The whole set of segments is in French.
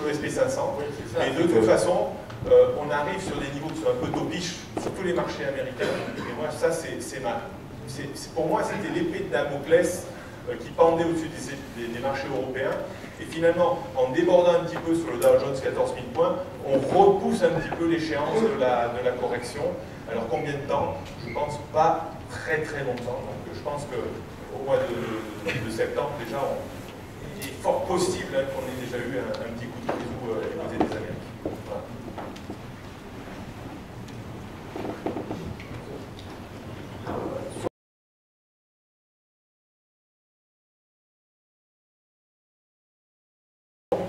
sur SP500. Oui, et de toute façon, on arrive sur des niveaux qui sont un peu topiches sur tous les marchés américains. Et moi, ça, pour moi, c'était l'épée de Damoclès qui pendait au-dessus des marchés européens. Et finalement, en débordant un petit peu sur le Dow Jones 14 000 points, on repousse un petit peu l'échéance de la correction. Alors combien de temps? Je pense pas très très longtemps. Donc je pense qu'au mois de septembre, déjà, il est fort possible qu'on ait déjà eu un petit coup de grisou du côté des Américains. Voilà.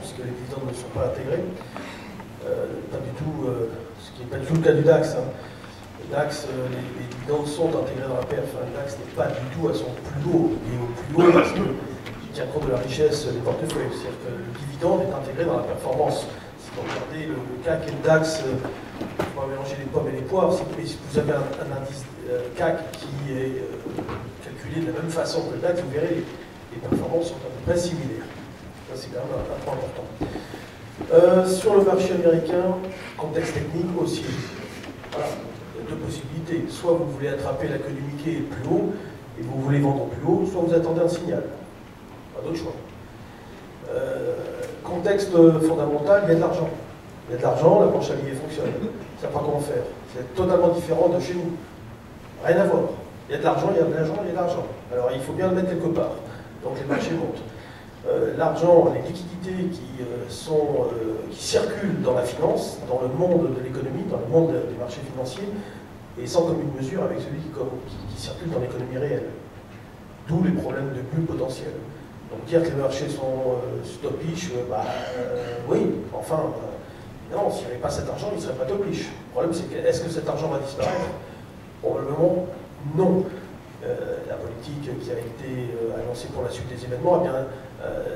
Puisque les dividendes ne sont pas intégrés. Pas du tout, ce qui n'est pas du tout le cas du DAX. Hein. Le DAX, les dividendes sont intégrés dans la perf. Enfin, le DAX n'est pas du tout à son plus haut. Il est au plus haut parce qu'il tient compte de la richesse des portefeuilles. C'est-à-dire que le dividende est intégré dans la performance. Si vous regardez le CAC et le DAX, il faut mélanger les pommes et les poires. Si vous avez un indice CAC qui est calculé de la même façon que le DAX, vous verrez les performances sont à peu près similaires. Ça, c'est quand même un point important. Sur le marché américain, contexte technique aussi. Voilà, il y a deux possibilités. Soit vous voulez attraper la queue du Mickey plus haut, et vous voulez vendre plus haut, soit vous attendez un signal. Pas d'autre choix. Contexte fondamental, il y a de l'argent. Il y a de l'argent, la planche à billets fonctionne. Ça ne sait pas comment faire. C'est totalement différent de chez nous. Rien à voir. Il y a de l'argent, il y a de l'argent, il y a de l'argent. Alors il faut bien le mettre quelque part. Donc les marchés montent. L'argent, les liquidités qui circulent dans la finance, dans le monde de l'économie, dans le monde des marchés financiers, est sans commune mesure avec celui qui circule dans l'économie réelle. D'où les problèmes de bulle potentiels. Donc dire que les marchés sont topiches, oui, enfin, non, s'il n'y avait pas cet argent, il ne serait pas topiche. Le problème, c'est est-ce que cet argent va disparaître? Probablement non. La politique qui a été annoncée pour la suite des événements, eh bien,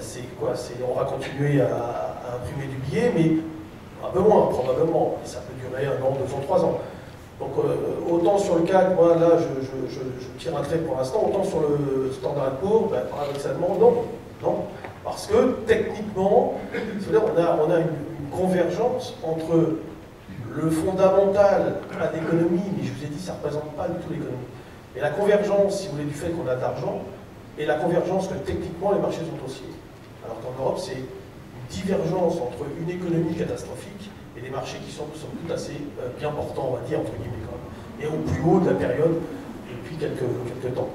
c'est quoi? On va continuer à imprimer du billet, mais un peu moins, probablement. Et ça peut durer 1 an, 2 ans, 3 ans. Donc, autant sur le CAC, moi, là, je tire un trait pour l'instant, autant sur le Standard & Poor's, ben, paradoxalement, non. Parce que, techniquement, on a une convergence entre le fondamental à l'économie, mais je vous ai dit, ça ne représente pas du tout l'économie. Et la convergence, si vous voulez, du fait qu'on a de l'argent, et la convergence que techniquement les marchés sont haussiers. Alors qu'en Europe, c'est une divergence entre une économie catastrophique et des marchés qui sont tout assez bien portants, on va dire, entre guillemets quand même, et au plus haut de la période depuis quelques temps.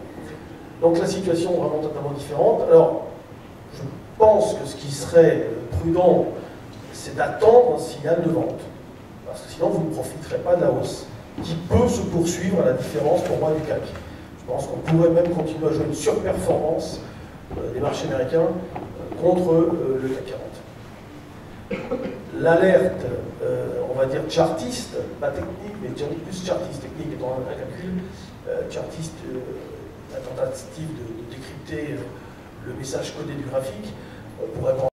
Donc la situation est vraiment totalement différente. Alors, je pense que ce qui serait prudent, c'est d'attendre un signal de vente. Parce que sinon, vous ne profiterez pas de la hausse qui peut se poursuivre à la différence pour moi du CAC. Je pense qu'on pourrait même continuer à jouer une surperformance des marchés américains contre le CAC 40. L'alerte, on va dire chartiste, pas technique, mais plus chartiste, technique étant un calcul, chartiste, la tentative de décrypter le message codé du graphique, on pourrait penser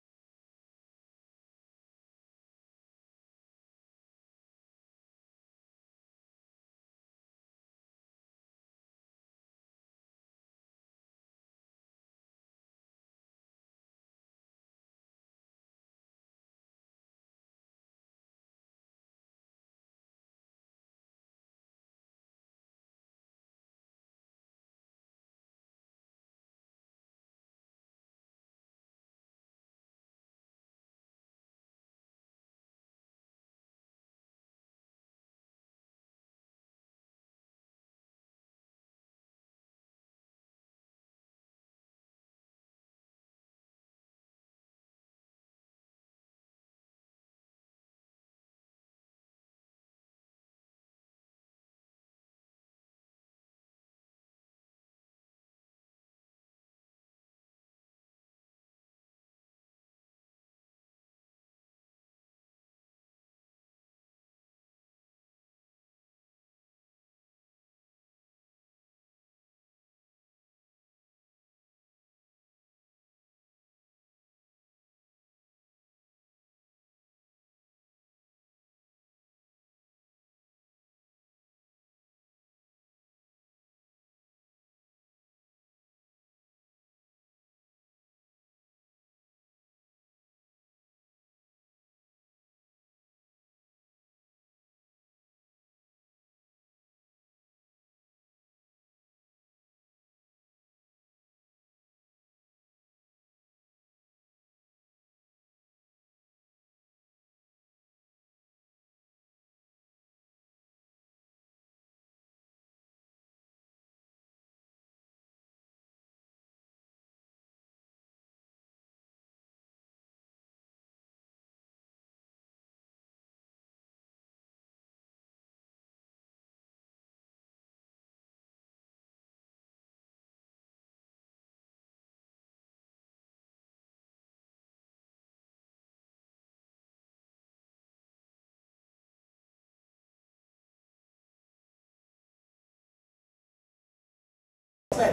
21.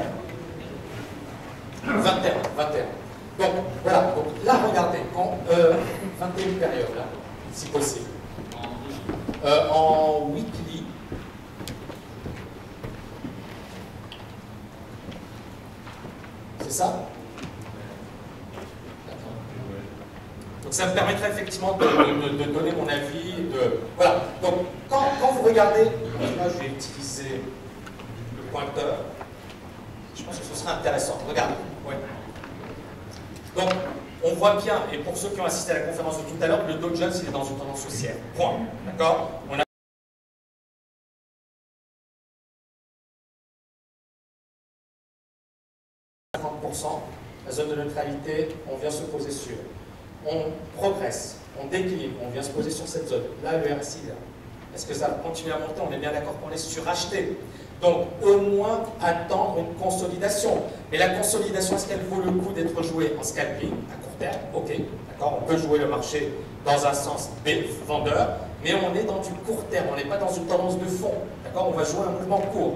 Donc voilà, donc là regardez, quand 21 périodes, là, si possible. En weekly, c'est ça? Donc ça me permettrait effectivement de donner mon avis. Voilà, donc quand vous regardez, là je vais utiliser le pointeur, je pense que ce serait intéressant. Regardez, ouais. Donc on voit bien, et pour ceux qui ont assisté à la conférence de tout à l'heure, le Dow Jones il est dans une tendance haussière. Point. D'accord? On a la zone de neutralité, on vient se poser sur. On progresse, on décline, on vient se poser sur cette zone. Là, le RSI, là. Est-ce que ça va continuer à monter? On est bien d'accord qu'on est suracheté. Donc, au moins, attendre une consolidation. Mais la consolidation, est-ce qu'elle vaut le coup d'être jouée en scalping à court terme? Ok, d'accord, on peut jouer le marché dans un sens vendeur, mais on est dans du court terme, on n'est pas dans une tendance de fond. D'accord, on va jouer un mouvement court.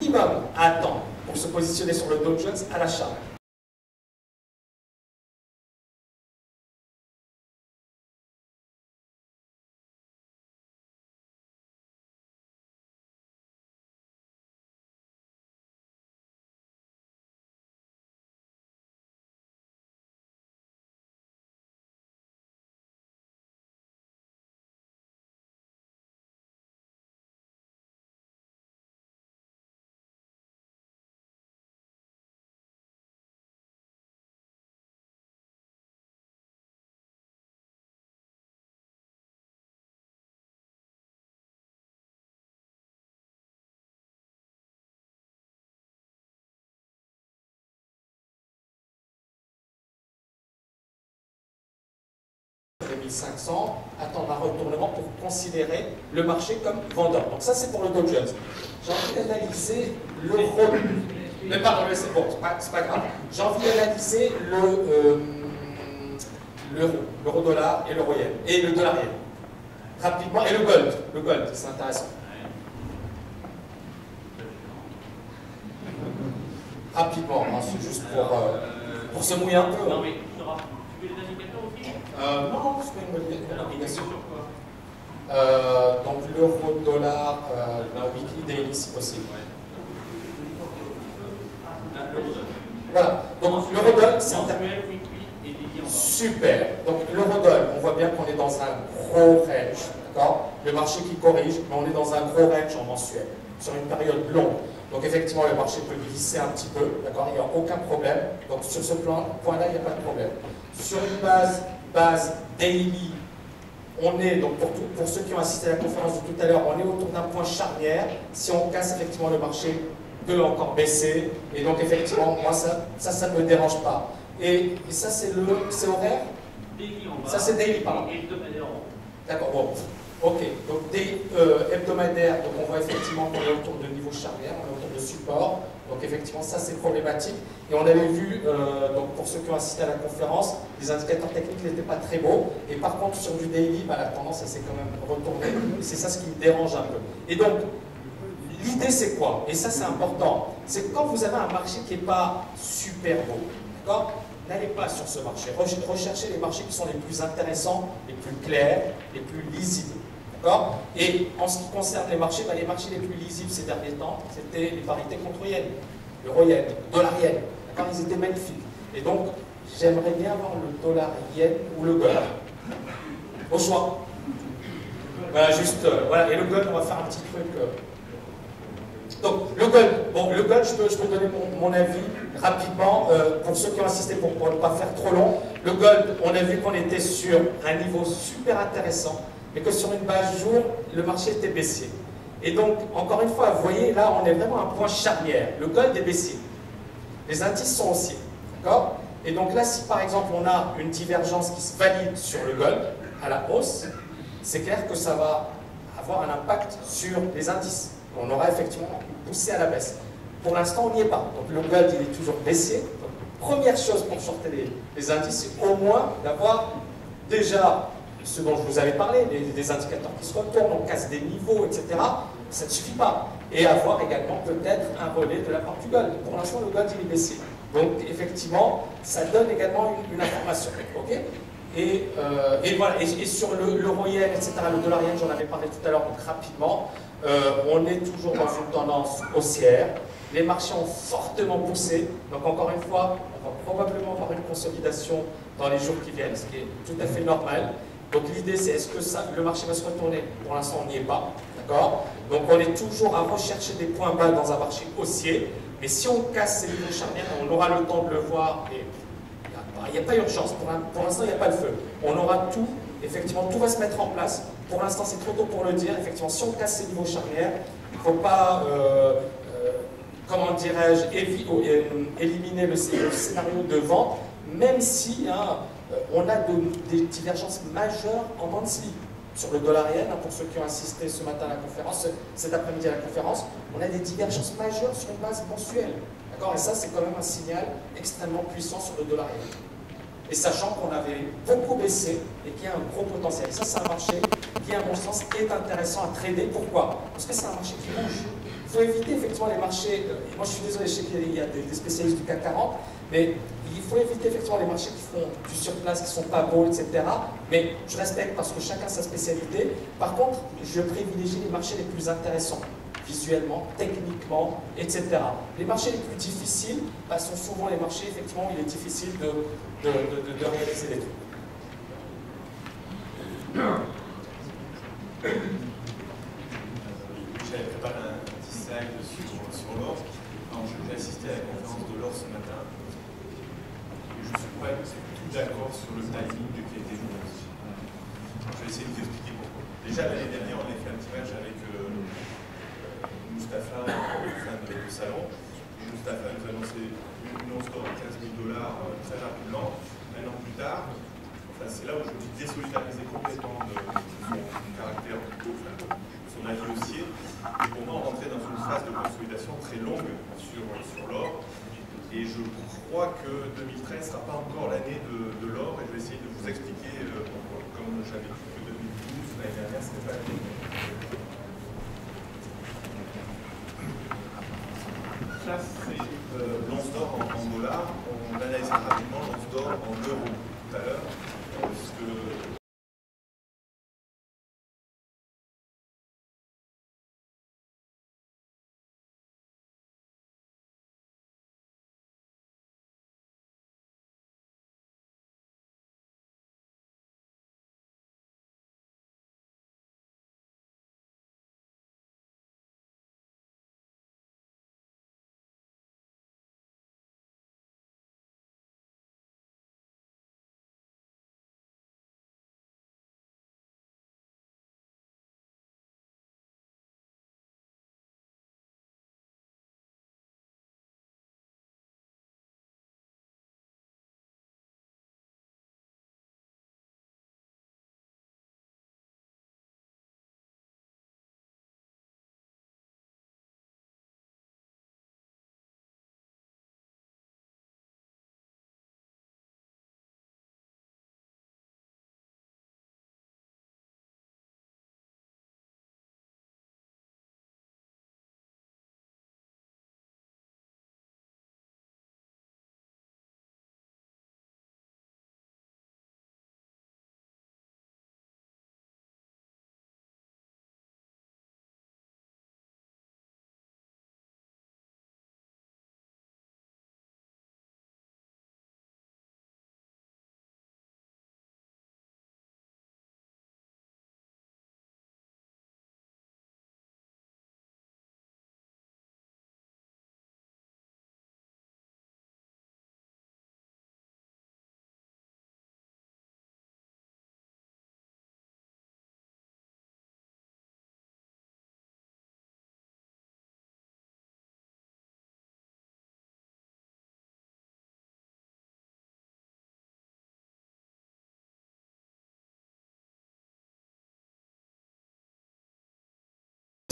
Minimum à attendre pour se positionner sur le Dow Jones à l'achat. Les 1500, attendre un retournement pour considérer le marché comme vendeur. Donc ça c'est pour le Dow Jones. J'ai envie d'analyser l'euro. Mais pardon, c'est bon, c'est pas grave. J'ai envie d'analyser l'euro-dollar et l'euro-yen. Et le dollar-yen. Rapidement, et le gold, c'est intéressant. Rapidement, hein, c'est juste pour se mouiller un peu. Non, mais tu veux les indicateurs aussi? Non, c'est pas une obligation. Donc l'euro-dollar, la weekly daily si possible. Voilà, donc l'euro-dollar, c'est super. Donc l'euro-dollar, on voit bien qu'on est dans un gros range, d'accord? Le marché qui corrige, mais on est dans un gros range en mensuel, sur une période longue. Donc effectivement, le marché peut glisser un petit peu, d'accord? Il n'y a aucun problème. Donc sur ce point-là, il n'y a pas de problème. Sur une base daily, on est, donc pour ceux qui ont assisté à la conférence de tout à l'heure, on est autour d'un point charnière. Si on casse, effectivement, le marché peut encore baisser. Et donc effectivement, moi, ça ne me dérange pas. Et ça, c'est horaire? Ça, c'est daily, pardon. D'accord, bon. Ok, donc hebdomadaire, donc on voit effectivement qu'on est autour de niveau charnière, on est autour de support, donc effectivement ça c'est problématique. Et on avait vu, donc pour ceux qui ont assisté à la conférence, les indicateurs techniques n'étaient pas très beaux, et par contre sur du daily, bah, la tendance elle s'est quand même retournée, et c'est ça ce qui me dérange un peu. Et donc, l'idée c'est quoi? Et ça c'est important, c'est que quand vous avez un marché qui n'est pas super beau, d'accord? N'allez pas sur ce marché, recherchez les marchés qui sont les plus intéressants, les plus clairs, les plus lisibles. Et en ce qui concerne les marchés, bah, les marchés les plus lisibles ces derniers temps, c'était les parités contre-yen, l'euro-yen, le dollar-yen. Ils étaient magnifiques. Et donc, j'aimerais bien avoir le dollar-yen ou le gold. Au choix. Voilà, juste, voilà. Et le gold, on va faire un petit truc. Donc, le gold, bon, le gold, je peux donner mon avis rapidement, pour ceux qui ont assisté, pour ne pas faire trop long. Le gold, on a vu qu'on était sur un niveau super intéressant, mais que sur une base jour, le marché était baissier. Et donc, encore une fois, vous voyez, là, on est vraiment à un point charnière. Le gold est baissier. Les indices sont haussiers. D'accord? Et donc là, si par exemple, on a une divergence qui se valide sur le gold, à la hausse, c'est clair que ça va avoir un impact sur les indices. On aura effectivement poussé à la baisse. Pour l'instant, on n'y est pas. Donc le gold, il est toujours baissier. Donc, première chose pour shorter les indices, c'est au moins d'avoir déjà ce dont je vous avais parlé, des indicateurs qui se retournent, on casse des niveaux, etc. Ça ne suffit pas. Et avoir également peut-être un relais de la part du gold. Pour l'instant, le gold il est baissé. Donc effectivement, ça donne également une information. Okay, et voilà. Et sur l'euro yen, etc., le dollar yen, j'en avais parlé tout à l'heure, donc rapidement, on est toujours dans une tendance haussière. Les marchés ont fortement poussé. Donc encore une fois, on va probablement avoir une consolidation dans les jours qui viennent, ce qui est tout à fait normal. Donc l'idée c'est est-ce que le marché va se retourner? Pour l'instant on n'y est pas, d'accord? Donc on est toujours à rechercher des points bas dans un marché haussier, mais si on casse ces niveaux charnières, on aura le temps de le voir et il n'y a pas urgence, pour l'instant il n'y a pas de feu. On aura tout, effectivement tout va se mettre en place. Pour l'instant c'est trop tôt pour le dire, effectivement si on casse ces niveaux charnières, il ne faut pas, comment dirais-je, éliminer le scénario de vente, même si on a des divergences majeures en monthly. Sur le dollar yen, pour ceux qui ont assisté ce matin à la conférence, cet après-midi à la conférence, on a des divergences majeures sur une base mensuelle. D'accord? Et ça, c'est quand même un signal extrêmement puissant sur le dollar yen. Et sachant qu'on avait beaucoup baissé et qu'il y a un gros potentiel. Et ça, c'est un marché qui, à mon sens, est intéressant à trader. Pourquoi? Parce que c'est un marché qui bouge. Il faut éviter effectivement les marchés. Moi, je suis désolé, je sais qu'il y a des spécialistes du CAC 40, mais il faut éviter effectivement les marchés qui font du surplace, qui ne sont pas beaux, etc. Mais je respecte parce que chacun a sa spécialité. Par contre, je privilégie les marchés les plus intéressants, visuellement, techniquement, etc. Les marchés les plus difficiles sont souvent les marchés, effectivement, où il est difficile de réaliser des trucs. J'avais préparé un petit slide sur l'or. J'ai assisté à la conférence de l'or ce matin. Je ne suis pas tout d'accord sur le timing qui a été joué. Je vais essayer de vous expliquer pourquoi. Déjà, l'année dernière, on a fait un petit match avec Mustapha au fin de salon. Mustapha nous a annoncé une non-store de 15 000 $ très rapidement. Un an plus tard, enfin, c'est là où je me suis désolidarisé complètement de son caractère, de son avis haussier. Et pour moi, on rentrait dans une phase de consolidation très longue sur l'or. Et je crois que 2013 ne sera pas encore l'année de l'or. Et je vais essayer de vous expliquer pourquoi. Comme j'avais dit que 2012, l'année dernière, ce n'est pas l'année. Ça, c'est l'once d'or en dollars. On analysera rapidement l'once d'or en euros tout à l'heure. Parce que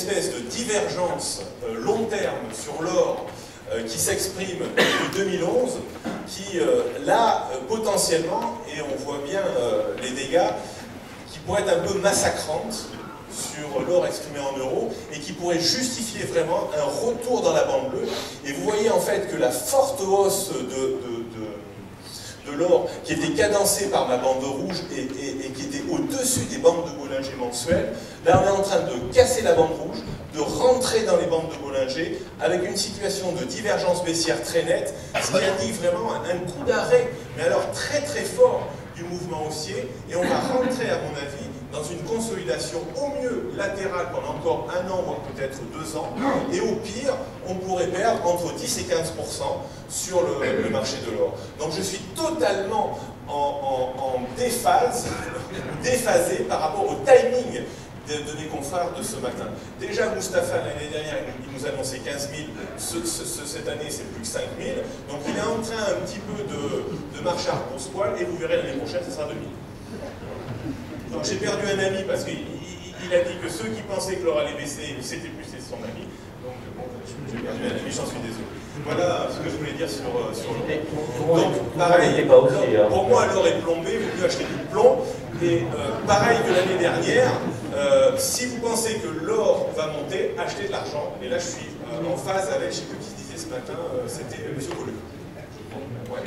espèce de divergence long terme sur l'or qui s'exprime depuis 2011, qui là, potentiellement, et on voit bien les dégâts, qui pourraient être un peu massacrantes sur l'or exprimé en euros et qui pourrait justifier vraiment un retour dans la bande bleue. Et vous voyez en fait que la forte hausse de l'or qui était cadencée par ma bande rouge et qui était au-dessus des bandes de Bollinger mensuelles, là on est en train de casser la bande rouge, de rentrer dans les bandes de Bollinger avec une situation de divergence baissière très nette, ce qui indique vraiment un coup d'arrêt, mais alors très très fort du mouvement haussier, et on va rentrer à mon avis dans une consolidation au mieux latérale pendant encore 1 an, voire peut-être 2 ans, et au pire, on pourrait perdre entre 10 et 15% sur le marché de l'or. Donc je suis totalement en déphasé par rapport au timing de mes confrères de ce matin. Déjà, Mustapha, l'année dernière, il nous annonçait 15 000, cette année, c'est plus que 5 000, donc il est en train un petit peu de marcher à repose-poil, et vous verrez l'année prochaine, ce sera 2 000. Donc j'ai perdu un ami parce qu'il a dit que ceux qui pensaient que l'or allait baisser, c'était plus son ami. Donc bon, j'ai perdu un ami, j'en suis désolé. Voilà ce que je voulais dire sur l'or. Donc pareil, pour moi l'or est plombé, vous pouvez acheter du plomb. Et pareil que l'année dernière, si vous pensez que l'or va monter, achetez de l'argent. Et là je suis en phase avec, je ne sais plus qui disait ce matin, c'était M. Colleux. Ouais.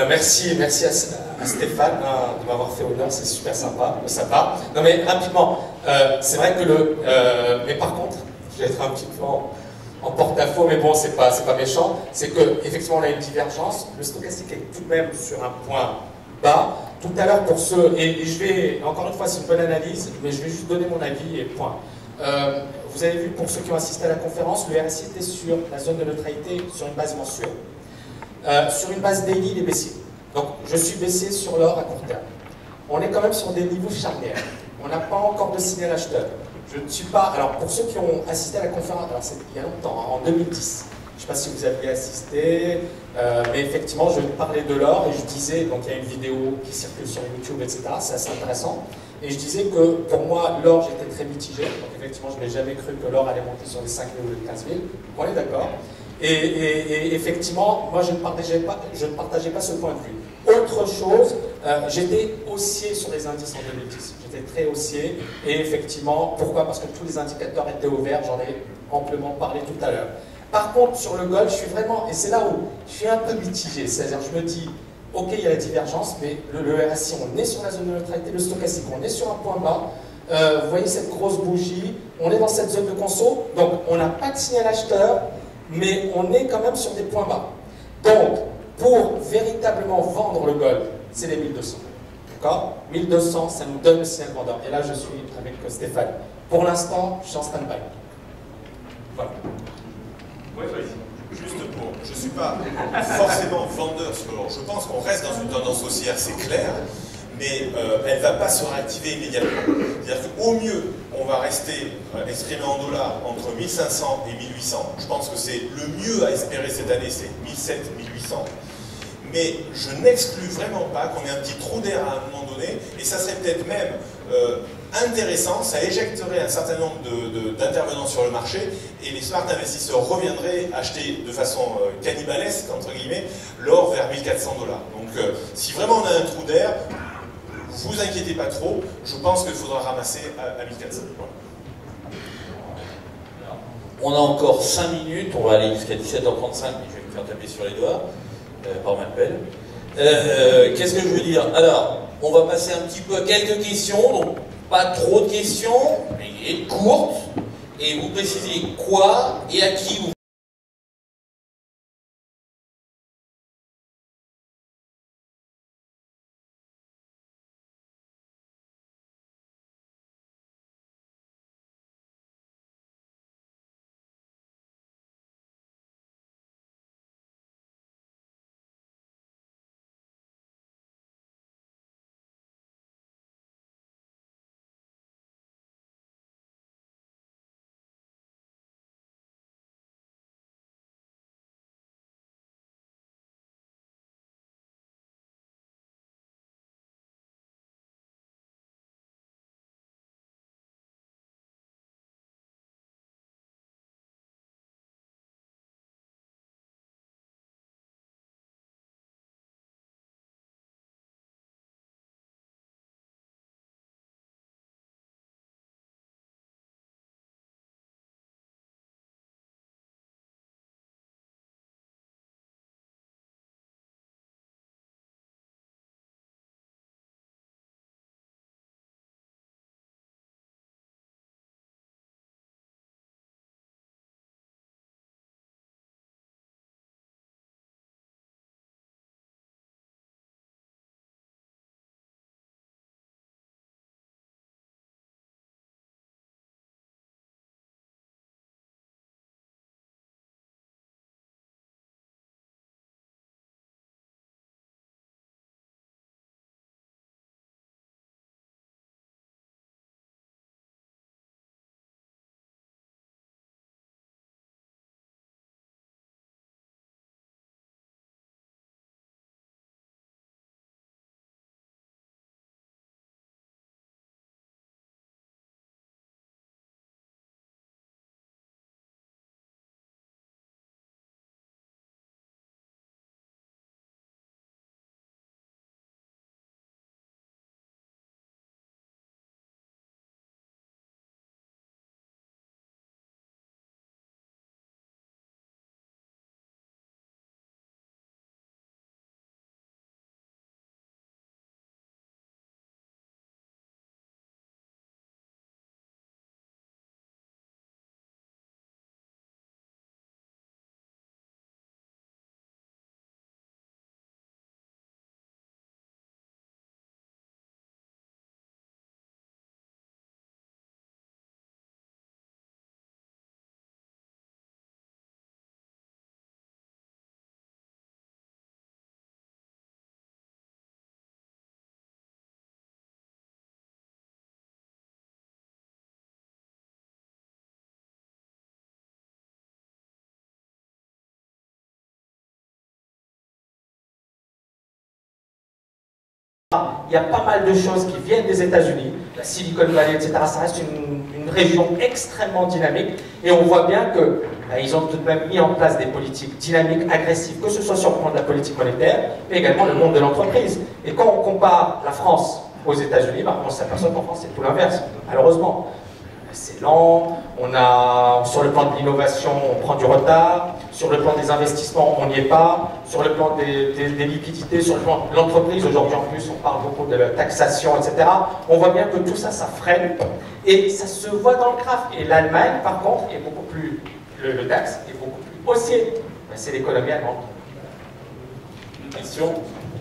Merci à Stéphane de m'avoir fait honneur, c'est super sympa, Non mais rapidement, c'est vrai que mais par contre, je vais être un petit peu en porte-à-faux, mais bon, c'est pas méchant, c'est que effectivement on a une divergence, le stochastique est tout de même sur un point bas. Tout à l'heure pour ceux, et je vais, encore une fois c'est une bonne analyse, mais je vais juste donner mon avis et point. Vous avez vu pour ceux qui ont assisté à la conférence, le RSI était sur la zone de neutralité sur une base mensuelle. Sur une base daily, il est baissier. Donc, je suis baissé sur l'or à court terme. On est quand même sur des niveaux charnières. On n'a pas encore de signal acheteur. Je ne suis pas... Alors, pour ceux qui ont assisté à la conférence, alors c'est il y a longtemps, hein, en 2010. Je ne sais pas si vous aviez assisté, mais effectivement, je parlais de l'or et je disais, donc il y a une vidéo qui circule sur YouTube, etc. C'est assez intéressant. Et je disais que pour moi, l'or, j'étais très mitigé. Donc, effectivement, je n'ai jamais cru que l'or allait monter sur les 5 000 ou les 15 000. On est d'accord. Et effectivement, moi je ne partageais pas ce point de vue. Autre chose, j'étais haussier sur les indices en 2010. J'étais très haussier. Et effectivement, pourquoi? Parce que tous les indicateurs étaient au vert, j'en ai amplement parlé tout à l'heure. Par contre, sur le gold, je suis vraiment, et c'est là où je suis un peu mitigé. C'est-à-dire, je me dis, ok, il y a la divergence, mais le RSI, on est sur la zone de neutralité, le stochastique, on est sur un point bas. Vous voyez cette grosse bougie, on est dans cette zone de conso, donc on n'a pas de signal acheteur, mais on est quand même sur des points bas. Donc, pour véritablement vendre le gold, c'est les 1200. D'accord? 1200, ça nous donne le signal vendeur. Et là, je suis avec Stéphane. Pour l'instant, je suis en stand-by. Voilà. Ouais, juste pour... Je ne suis pas forcément vendeur sur l'or. Je pense qu'on reste dans une tendance haussière, c'est clair, mais elle ne va pas se réactiver immédiatement. C'est-à-dire qu'au mieux, on va rester exprimé en dollars entre 1500 et 1800. Je pense que c'est le mieux à espérer cette année, c'est 1700, 1800. Mais je n'exclus vraiment pas qu'on ait un petit trou d'air à un moment donné, et ça serait peut-être même intéressant, ça éjecterait un certain nombre d'intervenants sur le marché, et les smart investisseurs reviendraient acheter de façon cannibalesque, entre guillemets, l'or vers 1400 $. Donc si vraiment on a un trou d'air, vous inquiétez pas trop, je pense qu'il faudra ramasser à 1400. Voilà. On a encore 5 minutes, on va aller jusqu'à 17h35, mais je vais me faire taper sur les doigts, par ma pelle. Qu'est-ce que je veux dire? Alors, on va passer un petit peu à quelques questions, donc pas trop de questions, mais courtes, et vous précisez quoi et à qui vous Il y a pas mal de choses qui viennent des États-Unis, la Silicon Valley, etc. Ça reste une région extrêmement dynamique et on voit bien que ils ont tout de même mis en place des politiques dynamiques, agressives, que ce soit sur le plan de la politique monétaire, mais également le monde de l'entreprise. Et quand on compare la France aux États-Unis, on s'aperçoit qu'en France c'est tout l'inverse, malheureusement. C'est lent, sur le plan de l'innovation, on prend du retard, sur le plan des investissements, on n'y est pas, sur le plan des liquidités, sur le plan de l'entreprise, aujourd'hui en plus, on parle beaucoup de la taxation, etc. On voit bien que tout ça, ça freine, et ça se voit dans le graphe. Et l'Allemagne, par contre, est beaucoup plus, le DAX est beaucoup plus haussier. C'est l'économie allemande. Une question?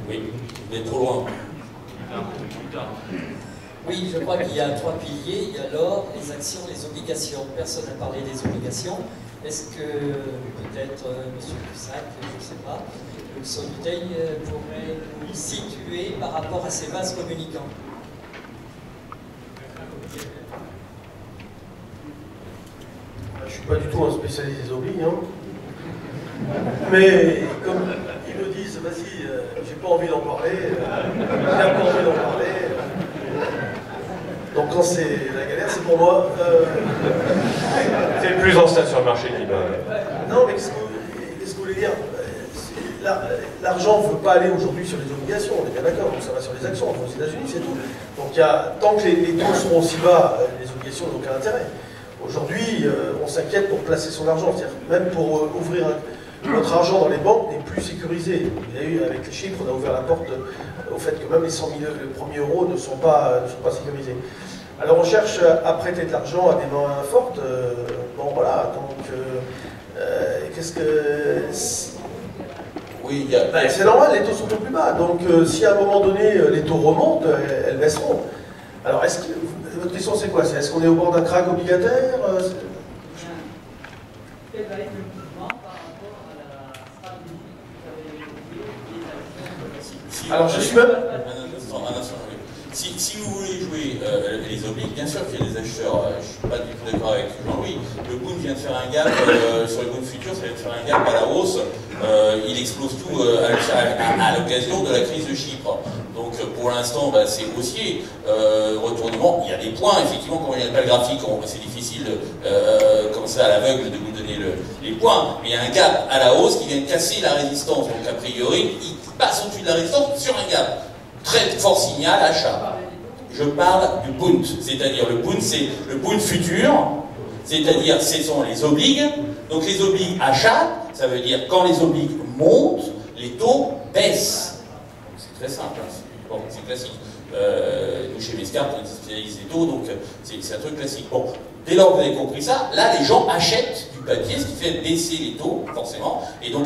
Oui, vous êtes trop loin. Oui, je crois qu'il y a 3 piliers. Il y a l'or, les actions, les obligations. Personne n'a parlé des obligations. Est-ce que peut-être M. Cussac, je ne sais pas, le Solitaire pourrait nous situer par rapport à ces vases communicants? Je ne suis pas du tout un spécialiste des obliges, hein. Mais comme ils me disent, vas-y, j'ai pas envie d'en parler, j'ai pas envie d'en parler. Donc quand c'est la galère, c'est pour moi. C'est le plus ancien sur le marché qui va. Non, mais qu'est-ce que vous voulez dire? L'argent ne veut pas aller aujourd'hui sur les obligations, on est bien d'accord, donc ça va sur les actions, aux États-Unis, c'est tout. Donc tant que les taux seront aussi bas, les obligations n'ont aucun intérêt. Aujourd'hui, on s'inquiète pour placer son argent, c'est-à-dire même pour ouvrir notre argent dans les banques n'est plus sécurisé. Vous avez eu, avec les chiffres, on a ouvert la porte au fait que même les 100 000 premiers euros ne sont pas sécurisés. Alors on cherche à prêter de l'argent à des mains fortes. Bon voilà, donc qu'est-ce que... Oui, c'est normal, les taux sont au plus bas. Donc si à un moment donné les taux remontent, elles baisseront. Alors votre question c'est quoi? Est-ce qu'on est au bord d'un krach obligataire? Quel va être le mouvement par rapport à la stratégie que vous avez évoquée? Alors je suis même... Un instant, oui. Si vous voulez jouer les obliges, bien sûr qu'il y a des acheteurs, je ne suis pas du tout d'accord avec Jean-Louis, le Bund vient de faire un gap, sur les Bund futurs, ça vient de faire un gap à la hausse, il explose tout à l'occasion de la crise de Chypre. Donc pour l'instant, c'est haussier, retournement, il y a des points, effectivement, quand il n'y a pas le graphique, c'est difficile comme ça à l'aveugle de vous donner les points, mais il y a un gap à la hausse qui vient de casser la résistance, donc a priori, il passe au-dessus de la résistance sur un gap. Très fort signal, achat. Je parle du Bund, c'est-à-dire le Bund, c'est le Bund futur, c'est-à-dire ce sont les obligues. Donc les obligues achat, ça veut dire quand les obligues montent, les taux baissent. C'est très simple, hein. Bon, c'est classique. Nous chez Mescart, on est spécialiste des taux, donc c'est un truc classique. Bon, dès lors que vous avez compris ça, là les gens achètent du papier, ce qui fait baisser les taux, forcément, et donc